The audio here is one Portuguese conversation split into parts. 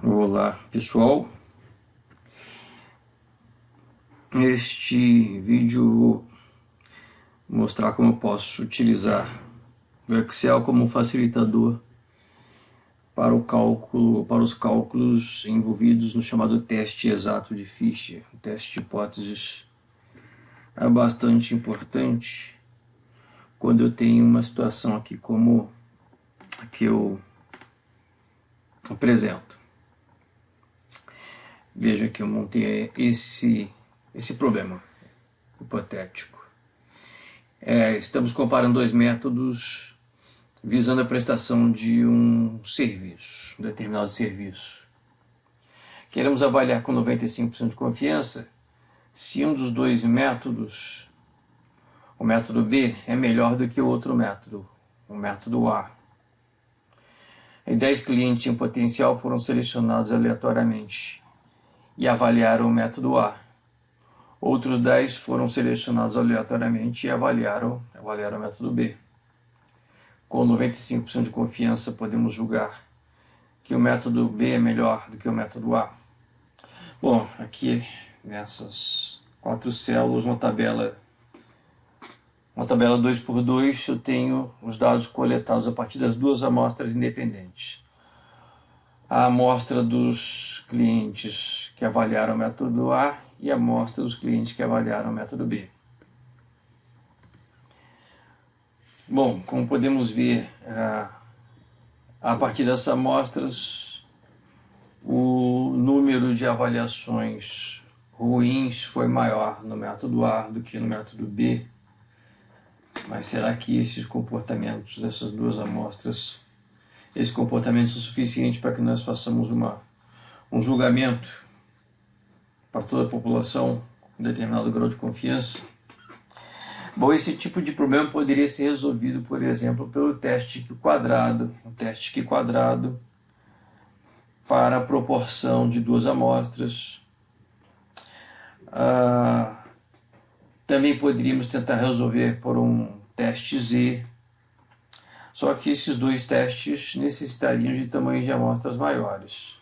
Olá pessoal, neste vídeo vou mostrar como eu posso utilizar o Excel como facilitador para os cálculos envolvidos no chamado teste exato de Fischer. O teste de hipóteses é bastante importante quando eu tenho uma situação aqui como a que eu apresento. Veja que eu montei esse problema hipotético. Estamos comparando dois métodos visando a prestação de um serviço, um determinado serviço. Queremos avaliar com 95% de confiança se um dos dois métodos, o método B, é melhor do que o outro método, o método A. E 10 clientes em potencial foram selecionados aleatoriamente e avaliaram o método A. Outros 10 foram selecionados aleatoriamente e avaliaram o método B. Com 95% de confiança, podemos julgar que o método B é melhor do que o método A. Bom, aqui nessas 4 células, uma tabela 2x2, eu tenho os dados coletados a partir das duas amostras independentes. A amostra dos clientes que avaliaram o método A e a amostra dos clientes que avaliaram o método B. Bom, como podemos ver, a partir dessas amostras, o número de avaliações ruins foi maior no método A do que no método B. Mas será que esses comportamentos dessas duas amostras, esses comportamentos são suficientes para que nós façamos um julgamento para toda a população com determinado grau de confiança? Bom, esse tipo de problema poderia ser resolvido, por exemplo, pelo teste Q quadrado, para a proporção de duas amostras. Também poderíamos tentar resolver por um teste Z, só que esses dois testes necessitariam de tamanhos de amostras maiores.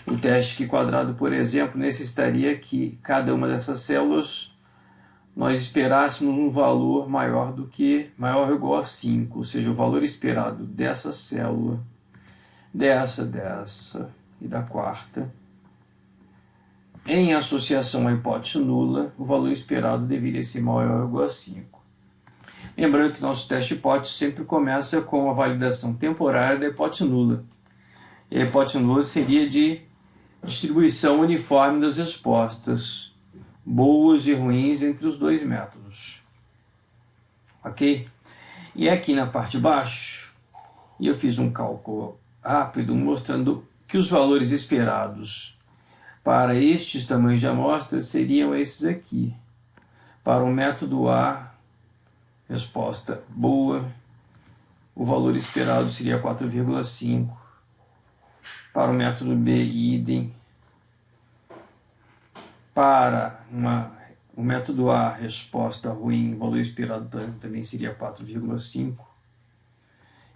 O teste Q quadrado, por exemplo, necessitaria que cada uma dessas células nós esperássemos um valor maior ou igual a 5, ou seja, o valor esperado dessa célula, dessa e da quarta, em associação à hipótese nula, o valor esperado deveria ser maior ou igual a 5. Lembrando que nosso teste de hipótese sempre começa com a validação temporária da hipótese nula. E a hipótese nula seria de distribuição uniforme das respostas, boas e ruins entre os dois métodos. Ok? E aqui na parte de baixo, eu fiz um cálculo rápido mostrando que os valores esperados para estes tamanhos de amostras seriam esses aqui. Para o método A, resposta boa, o valor esperado seria 4,5. Para o método B, idem. Para o método A, resposta ruim, o valor esperado também seria 4,5.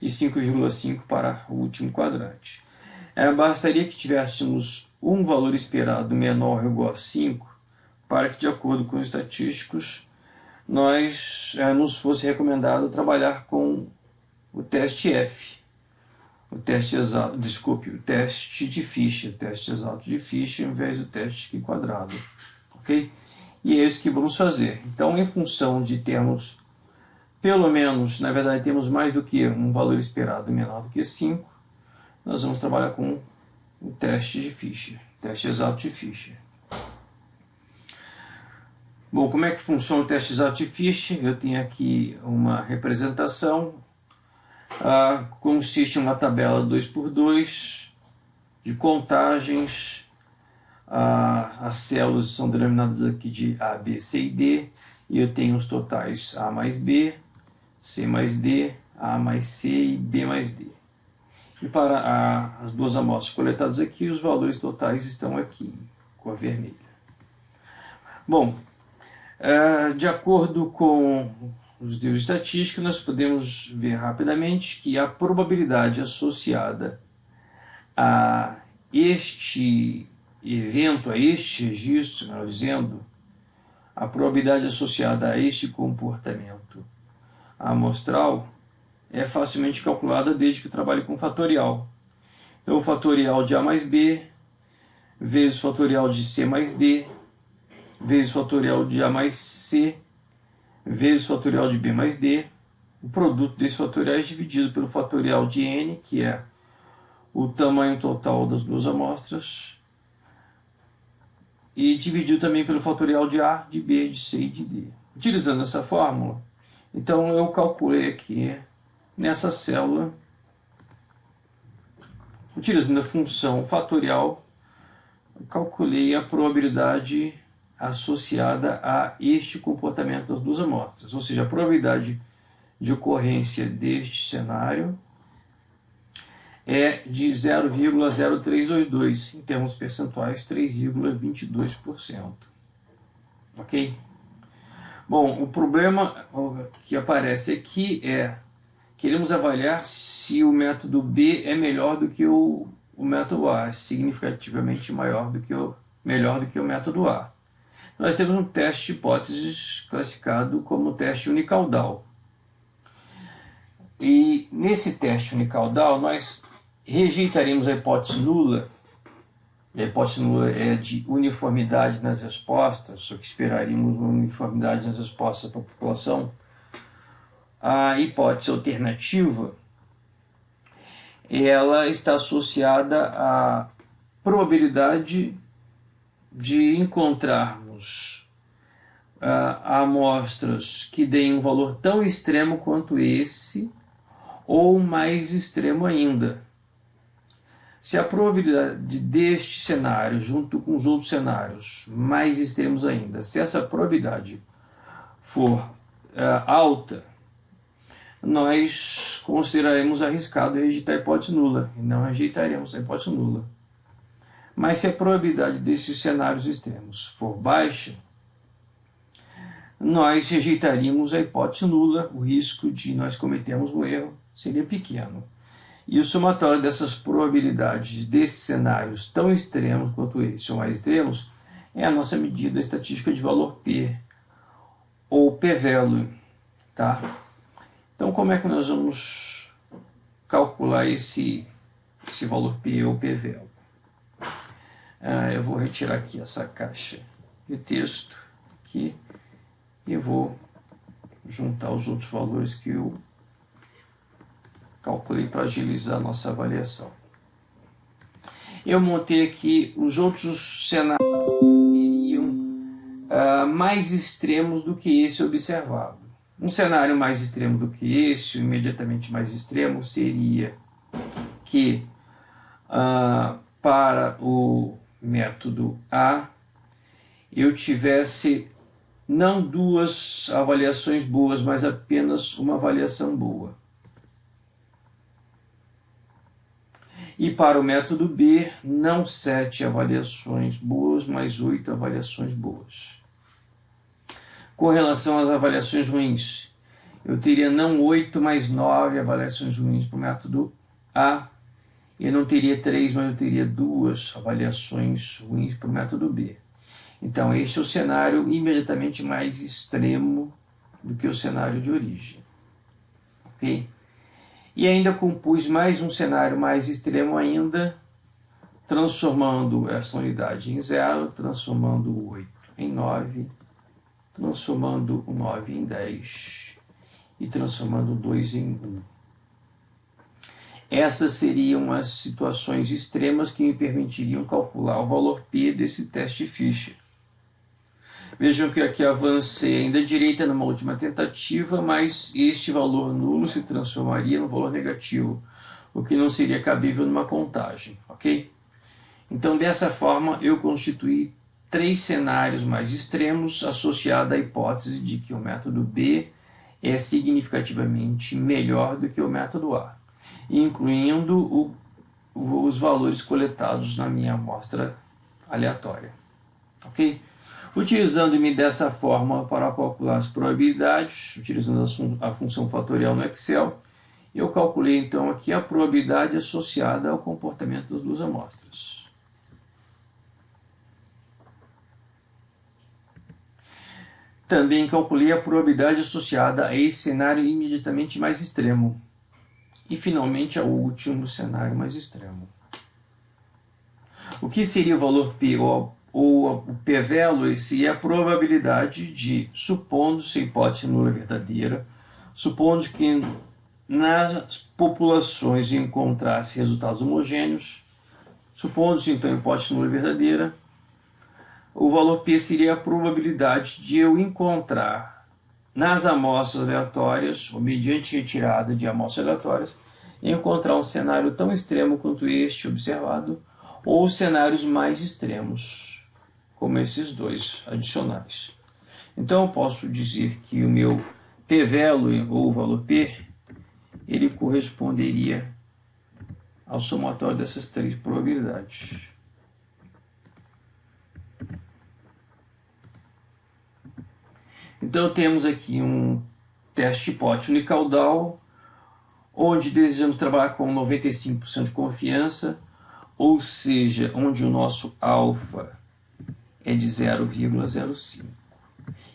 E 5,5 para o último quadrante. Bastaria que tivéssemos um valor esperado menor ou igual a 5 para que, de acordo com os estatísticos, nos fosse recomendado trabalhar com o teste F, o teste de Fischer, o teste exato de Fischer, ao invés do teste Q quadrado. Ok? E é isso que vamos fazer. Então, em função de termos, pelo menos, na verdade, temos mais do que um valor esperado menor do que 5, nós vamos trabalhar com o teste de Fischer, teste exato de Fischer. Bom, como é que funciona o teste exato de Fischer? Eu tenho aqui uma representação, consiste em uma tabela 2x2 de contagens. As células são denominadas aqui de A, B, C e D, e eu tenho os totais A mais B, C mais D, A mais C e B mais D. E para as duas amostras coletadas aqui, os valores totais estão aqui, com a vermelha. Bom, de acordo com os livros estatísticos, nós podemos ver rapidamente que a probabilidade associada a este evento, a este registro, melhor dizendo, a probabilidade associada a este comportamento amostral é facilmente calculada desde que trabalhe com fatorial. Então, o fatorial de A mais B vezes o fatorial de C mais D vezes o fatorial de A mais C vezes o fatorial de B mais D, o produto desses fatoriais dividido pelo fatorial de N, que é o tamanho total das duas amostras, e dividido também pelo fatorial de A, de B, de C e de D. Utilizando essa fórmula, então eu calculei aqui nessa célula, utilizando a função fatorial, eu calculei a probabilidade associada a este comportamento das duas amostras, ou seja, a probabilidade de ocorrência deste cenário é de 0,0322, em termos percentuais 3,22%. Ok? Bom, o problema que aparece aqui é, queremos avaliar se o método B é melhor do que o método A, significativamente melhor do que o método A. Nós temos um teste de hipóteses classificado como teste unicaudal. E nesse teste unicaudal nós rejeitaremos a hipótese nula. A hipótese nula é de uniformidade nas respostas, o que esperaríamos uma uniformidade nas respostas para a população. A hipótese alternativa, ela está associada à probabilidade de encontrarmos amostras que deem um valor tão extremo quanto esse, ou mais extremo ainda. Se a probabilidade deste cenário, junto com os outros cenários mais extremos ainda, se essa probabilidade for alta, nós consideraremos arriscado rejeitar a hipótese nula, e não rejeitaremos a hipótese nula. Mas se a probabilidade desses cenários extremos for baixa, nós rejeitaríamos a hipótese nula, o risco de nós cometermos um erro seria pequeno. E o somatório dessas probabilidades desses cenários tão extremos quanto esse, ou mais extremos, é a nossa medida estatística de valor P, ou p-value. Tá? Então, como é que nós vamos calcular esse valor P ou p-value? Eu vou retirar aqui essa caixa de texto aqui e vou juntar os outros valores que eu calculei para agilizar a nossa avaliação. Eu montei aqui os outros cenários que seriam mais extremos do que esse observado. Um cenário mais extremo do que esse, imediatamente mais extremo, seria que para o método A eu tivesse não duas avaliações boas, mas apenas uma avaliação boa. E para o método B, não 7 avaliações boas, mas 8 avaliações boas. Com relação às avaliações ruins, eu teria não 8, mas 9 avaliações ruins para o método A. Eu não teria 3, mas eu teria 2 avaliações ruins para o método B. Então, este é o cenário imediatamente mais extremo do que o cenário de origem. Ok? E ainda compus mais um cenário mais extremo ainda, transformando essa unidade em 0, transformando o 8 em 9, transformando o 9 em 10 e transformando o 2 em 1. Essas seriam as situações extremas que me permitiriam calcular o valor P desse teste Fisher. Vejam que aqui avancei ainda à direita numa última tentativa, mas este valor nulo se transformaria no valor negativo, o que não seria cabível numa contagem, ok? Então, dessa forma, eu constituí 3 cenários mais extremos associados à hipótese de que o método B é significativamente melhor do que o método A, incluindo os valores coletados na minha amostra aleatória, ok? Utilizando-me dessa forma para calcular as probabilidades, utilizando a função fatorial no Excel, eu calculei então aqui a probabilidade associada ao comportamento das duas amostras. Também calculei a probabilidade associada a esse cenário imediatamente mais extremo. E finalmente ao último cenário mais extremo. O que seria o valor P ou o P-value seria a probabilidade de, supondo-se a hipótese nula verdadeira, supondo que nas populações encontrasse resultados homogêneos, supondo-se então a hipótese nula verdadeira, o valor P seria a probabilidade de eu encontrar nas amostras aleatórias, ou mediante retirada de amostras aleatórias, encontrar um cenário tão extremo quanto este observado, ou cenários mais extremos, como esses dois adicionais. Então eu posso dizer que o meu P-value, ou valor P, ele corresponderia ao somatório dessas três probabilidades. Então temos aqui um teste hipótese unicaudal, onde desejamos trabalhar com 95% de confiança, ou seja, onde o nosso alfa é de 0,05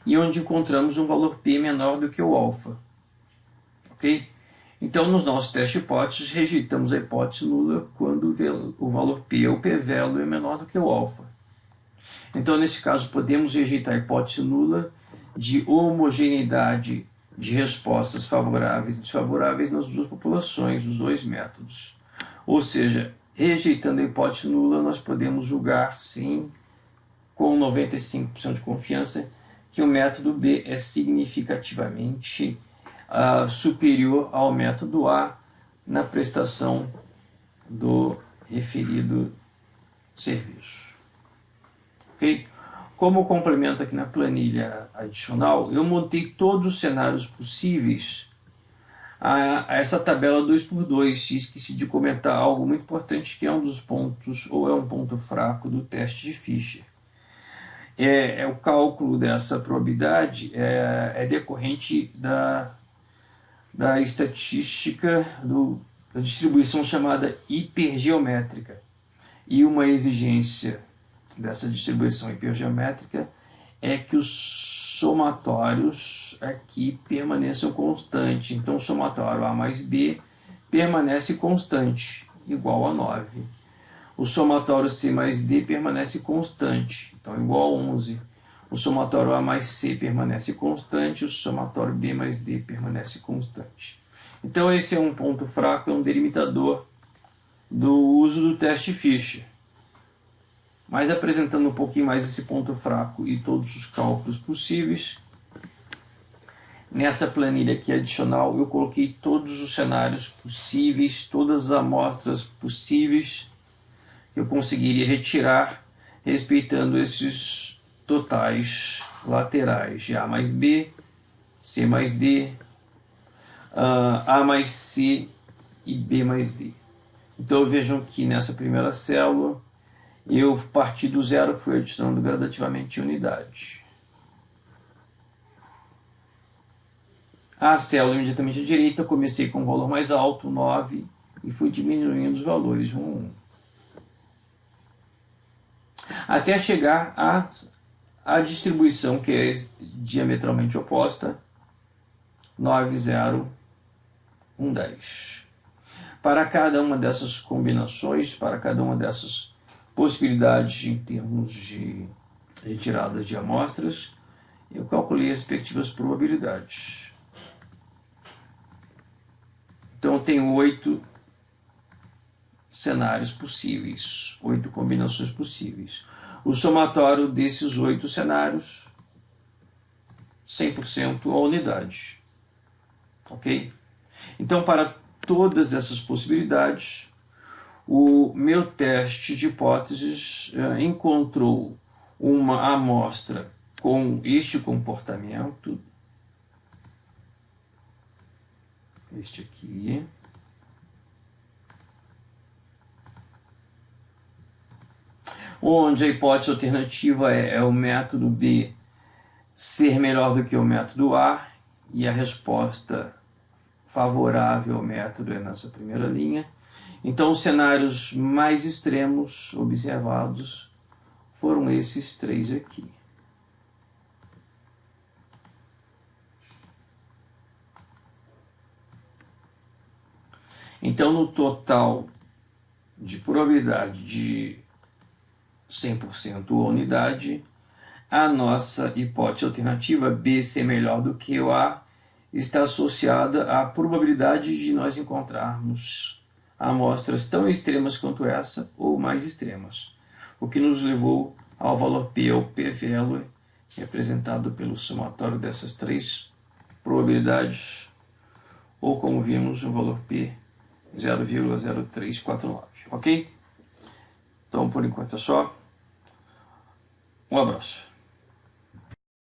e onde encontramos um valor P menor do que o alfa. Ok? Então, nos nossos testes hipóteses, rejeitamos a hipótese nula quando o valor P ou P-value é menor do que o alfa. Então, nesse caso, podemos rejeitar a hipótese nula de homogeneidade de respostas favoráveis e desfavoráveis nas duas populações, dos dois métodos. Ou seja, rejeitando a hipótese nula, nós podemos julgar, sim, com 95% de confiança, que o método B é significativamente superior ao método A na prestação do referido serviço. Ok? Como complemento aqui na planilha adicional, eu montei todos os cenários possíveis a essa tabela 2x2. Esqueci de comentar algo muito importante, que é um dos pontos, ou é um ponto fraco do teste de Fisher. O cálculo dessa probabilidade é decorrente da estatística da distribuição chamada hipergeométrica. E uma exigência dessa distribuição hipergeométrica é que os somatórios aqui permaneçam constantes. Então, o somatório A mais B permanece constante, igual a 9. O somatório C mais D permanece constante, então igual a 11. O somatório A mais C permanece constante, o somatório B mais D permanece constante. Então esse é um ponto fraco, é um delimitador do uso do teste Fisher. Mas apresentando um pouquinho mais esse ponto fraco e todos os cálculos possíveis, nessa planilha aqui adicional eu coloquei todos os cenários possíveis, todas as amostras possíveis que eu conseguiria retirar, respeitando esses totais laterais de A mais B, C mais D, A mais C e B mais D. Então vejam que nessa primeira célula eu parti do zero, fui adicionando gradativamente unidade. A célula imediatamente à direita, comecei com um valor mais alto, 9, e fui diminuindo os valores, 1, 1. Até chegar à distribuição que é diametralmente oposta, 9, 0, 1, 10. Para cada uma dessas combinações, para cada uma dessas possibilidades em termos de retiradas de amostras, eu calculei as respectivas probabilidades. Então eu tenho 8 cenários possíveis, 8 combinações possíveis. O somatório desses 8 cenários, 100% a unidade. Ok? Então, para todas essas possibilidades, o meu teste de hipóteses encontrou uma amostra com este comportamento, este aqui, onde a hipótese alternativa é o método B ser melhor do que o método A, e a resposta favorável ao método é nessa primeira linha. Então, os cenários mais extremos observados foram esses três aqui. Então, no total de probabilidade de 100% ou unidade, a nossa hipótese alternativa B ser melhor do que o A está associada à probabilidade de nós encontrarmos amostras tão extremas quanto essa ou mais extremas, o que nos levou ao valor P, ou P-value, representado pelo somatório dessas três probabilidades, ou como vimos, o valor P 0,0349, ok? Então, por enquanto é só. Um abraço.